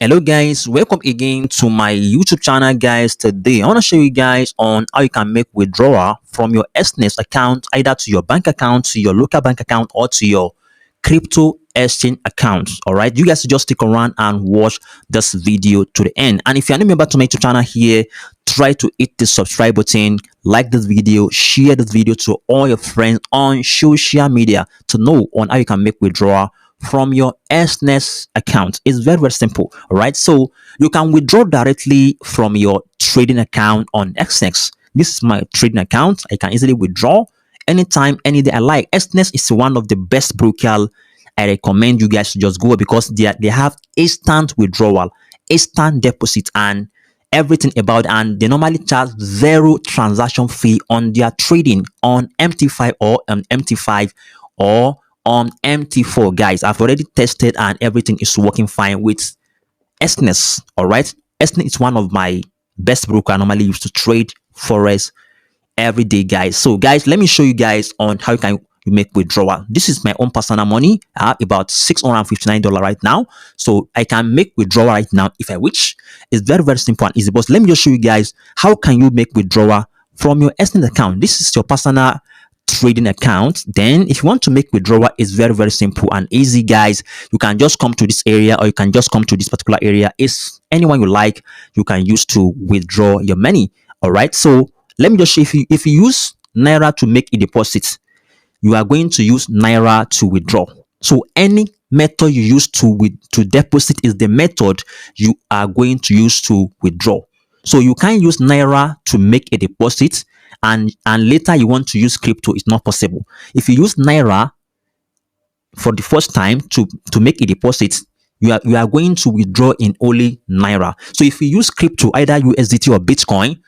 Hello guys, welcome again to my YouTube channel guys. Today I want to show you guys on how you can make withdrawal from your Exness account either to your bank account, to your local bank account, or to your crypto exchange account. All right, you guys just stick around and watch this video to the end. And if you're a new member to my YouTube channel here, try to hit the subscribe button, like this video, share this video to all your friends on social media to know on how you can make withdrawal from your Exness account. It's very simple. All right, so you can withdraw directly from your trading account on Exness. This is my trading account. I can easily withdraw anytime, any day I like. Exness is one of the best broker. I recommend you guys to just go because they have instant withdrawal, instant deposit, and everything about, and they normally charge zero transaction fee on their trading on MT5 or MT5 or on MT4. Guys, I've already tested and everything is working fine with Exness. All right, Exness is one of my best broker. I normally used to trade forex every day, guys. So guys, let me show you guys on how you make withdrawal. This is my own personal money. I have about $659 right now, so I can make withdrawal right now if I wish. It's very simple and easy. But let me just show you guys how can you make withdrawal from your Exness account. This is your personal trading account. Then if you want to make withdrawal, it's very simple and easy, guys. You can just come to this area, or you can just come to this particular area. It's anyone you like you can use to withdraw your money. All right, so let me just show you. If you use Naira to make a deposit, you are going to use Naira to withdraw. So any method you use to deposit is the method you are going to use to withdraw. So you can't use Naira to make a deposit and later you want to use crypto. It's not possible. If you use Naira for the first time to make a deposit, you are going to withdraw in only Naira. So if you use crypto, either USDT or Bitcoin,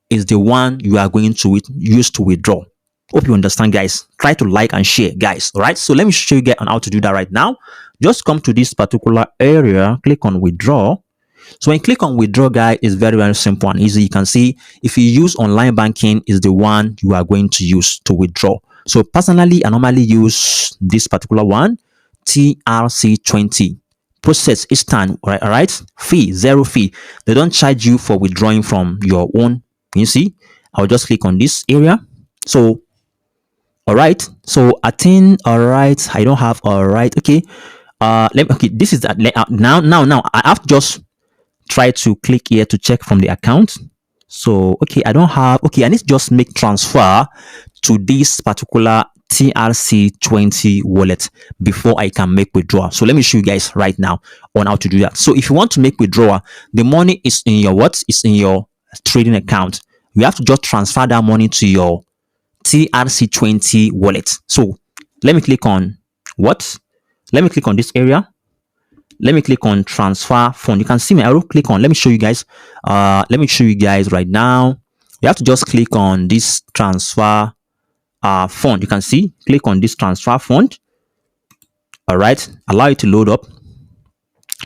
is the one you are going to use to withdraw. Hope you understand, guys. Try to like and share, guys. All right, so let me show you guys on how to do that right now. Just come to this particular area, click on withdraw. So when you click on withdraw, guys, it's very simple and easy. You can see if you use online banking, is the one you are going to use to withdraw. So personally, I normally use this particular one, TRC20. Process instant, all right? Fee, zero fee. They don't charge you for withdrawing from your own. You see, I'll just click on this area. So all right, so I think all right, I don't have all right. Okay, okay, this is that now I have to just try to click here to check from the account. So okay, I don't have. Okay, I need to just make transfer to this particular TRC20 wallet before I can make withdrawal. So let me show you guys right now on how to do that. So if you want to make withdrawal, the money is in your what? It's in your trading account. You have to just transfer that money to your TRC20 wallet. So let me click on what? Let me click on this area. Let me click on transfer fund. You can see me arrow. Click on. Let me show you guys. Let me show you guys right now. You have to just click on this transfer fund. You can see. Click on this transfer fund. All right. Allow it to load up.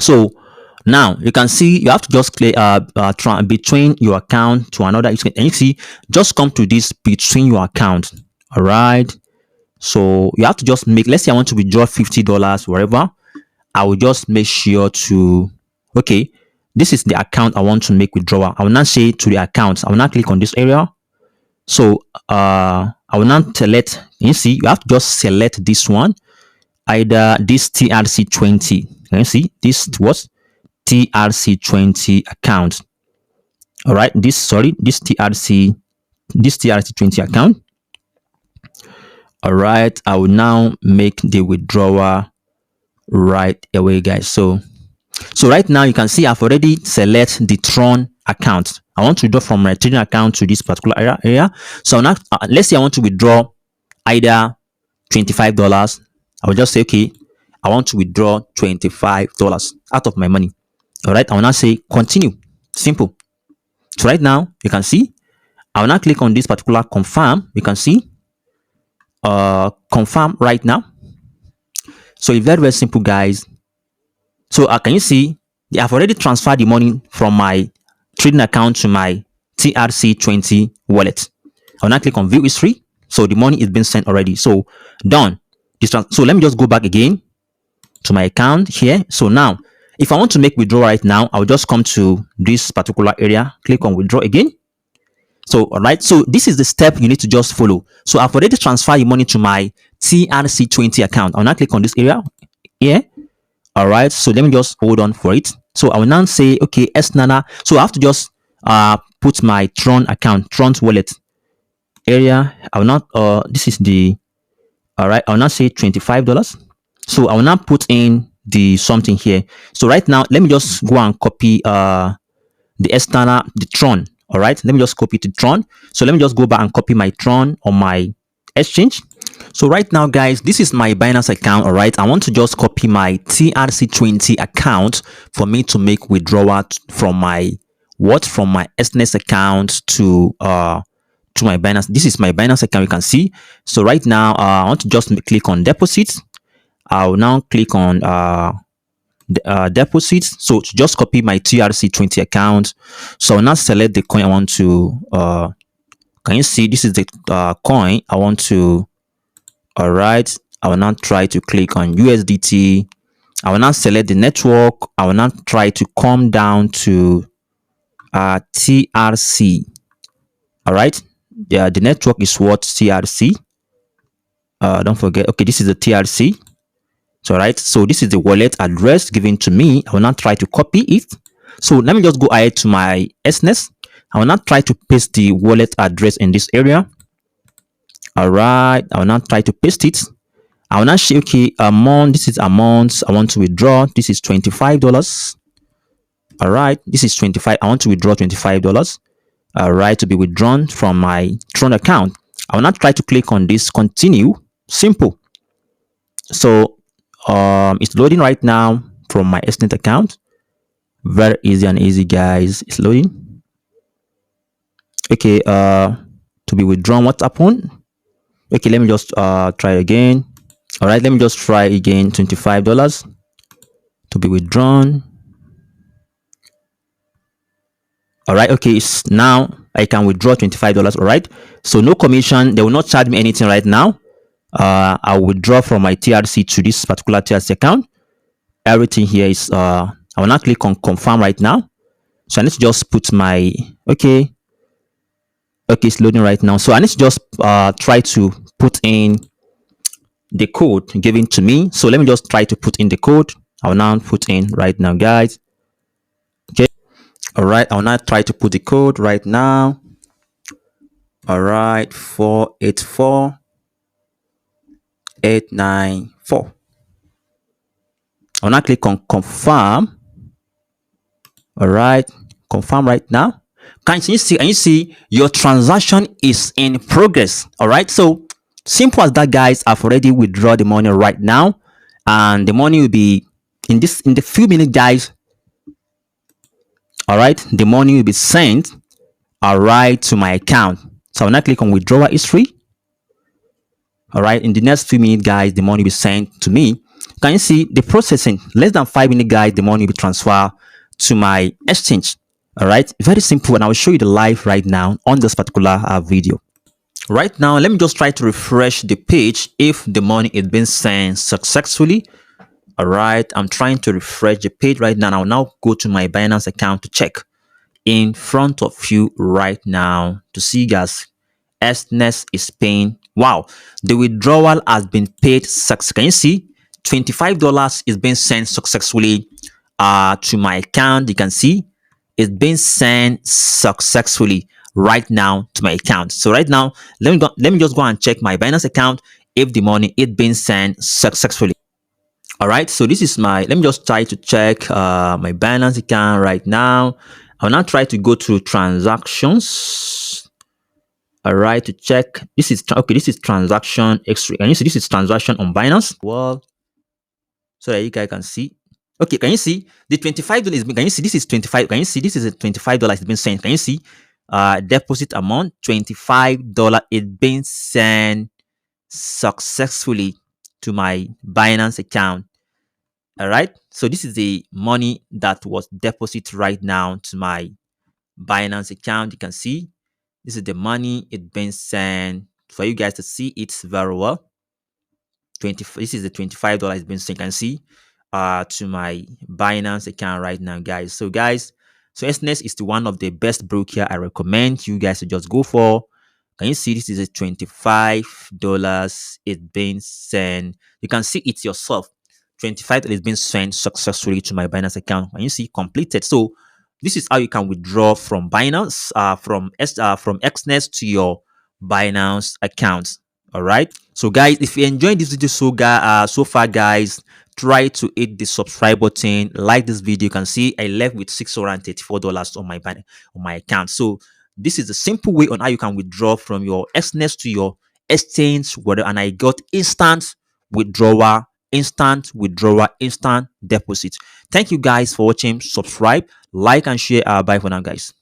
So now you can see you have to just click between your account to another, and you see just come to this between your account. All right, so you have to just make, let's say I want to withdraw $50 wherever. I will just make sure to, okay, this is the account I want to make withdrawal. I will not say to the account. I will not click on this area. So I will not select, you see you have to just select this one, either this TRC20. Can you see this was TRC20 account? All right, this TRC20 account. All right, I will now make the withdrawal right away, guys. So right now you can see I've already select the Tron account. I want to withdraw from my trading account to this particular area. So now let's say I want to withdraw either $25. I will just say, okay, I want to withdraw $25 out of my money. All right, I will now say continue. Simple. So right now you can see I will now click on this particular confirm. You can see confirm right now. So it's very simple, guys. So can you see they have already transferred the money from my trading account to my TRC20 wallet. I will now click on view history. So the money is being sent already. So done. So let me just go back again to my account here. So now If I want to make withdrawal right now, I'll just come to this particular area, click on withdraw again. So, all right, so this is the step you need to just follow. So I've already transferred your money to my TRC20 account. I'll now click on this area here. All right, so let me just hold on for it. So I will now say, okay, Nana. So I have to just put my Tron account, Tron's wallet area. I will not, this is the, all right, I will not say $25. So I will now put in the something here. So right now, let me just go and copy the external, the Tron. All right, let me just copy the Tron. So let me just go back and copy my Tron on my exchange. So right now, guys, this is my Binance account. All right, I want to just copy my TRC20 account for me to make withdrawal from my from my Exness account to my Binance. This is my Binance account, you can see. So right now, I want to just click on deposits. I'll now click on deposits. So to just copy my TRC20 account. So I'll now select the coin I want to can you see this is the coin I want to. All right, I will now try to click on USDT. I will now select the network. I will now try to come down to TRC. All right, yeah, the network is what TRC. Don't forget, okay, this is the TRC. So right, so this is the wallet address given to me. I will not try to copy it. So let me just go ahead to my Exness. I will not try to paste the wallet address in this area. All right, I will not try to paste it. I will not say, okay, amount, this is amount I want to withdraw. This is $25. All right, this is 25. I want to withdraw $25. All right, to be withdrawn from my Tron account. I will not try to click on this continue. Simple. So it's loading right now from my Exness account. Very easy and easy, guys. It's loading. Okay, to be withdrawn, what happened? Okay, let me just try again. All right, let me just try again. $25 to be withdrawn. All right, okay, it's now I can withdraw $25. All right, so no commission. They will not charge me anything right now. I'll withdraw from my TRC to this particular TRC account. Everything here is I will not click on confirm right now. So I need to just put my okay, it's loading right now. So I need to just try to put in the code given to me. So let me just try to put in the code. I will now put in right now, guys. Okay, all right, I will now try to put the code right now. All right, 484894. I will now click on confirm. All right, confirm right now. Can you see your transaction is in progress? All right, so simple as that, guys. I've already withdrawn the money right now, and the money will be in the few minutes, guys. All right, the money will be sent right to my account. So I'll now click on withdrawal history. All right, in the next few minutes, guys, the money will be sent to me. Can you see the processing? Less than 5 minutes, guys, the money will be transferred to my exchange. All right, very simple, and I will show you the live right now on this particular video. Right now, let me just try to refresh the page if the money is being sent successfully. All right, I'm trying to refresh the page right now. I'll now go to my Binance account to check in front of you right now to see, guys. Exness is paying. Wow, the withdrawal has been paid successfully. Can you see? $25 is being sent successfully to my account. You can see it's being sent successfully right now to my account. So right now, let me just go and check my Binance account if the money is being sent successfully. All right, so this is my, let me just try to check my Binance account right now. I'll now try to go to transactions. All right, to check, this is okay, this is transaction history, and you see this is transaction on Binance. Well, so that you guys can see. Okay, can you see the $25 is, can you see this is 25, can you see this is a $25 is being sent? Can you see deposit amount $25 is being sent successfully to my Binance account. All right, so this is the money that was deposited right now to my Binance account. You can see this is the money it's been sent for you guys to see it very well. This is the $25 being sent. You can see to my Binance account right now, guys. So guys, so Exness is the one of the best broker I recommend you guys to just go for. Can you see this is a $25 it's been sent? You can see it yourself. 25 is being sent successfully to my Binance account. Can you see completed? So this is how you can withdraw from Binance, from Exness to your Binance account. All right. So guys, if you enjoyed this video so far, guys, try to hit the subscribe button, like this video. You can see I left with $634 on my account. So this is a simple way on how you can withdraw from your Exness to your exchange, whether and I got withdrawal, instant withdrawal, instant deposit. Thank you guys for watching. Subscribe, like, and share. Bye for now, guys.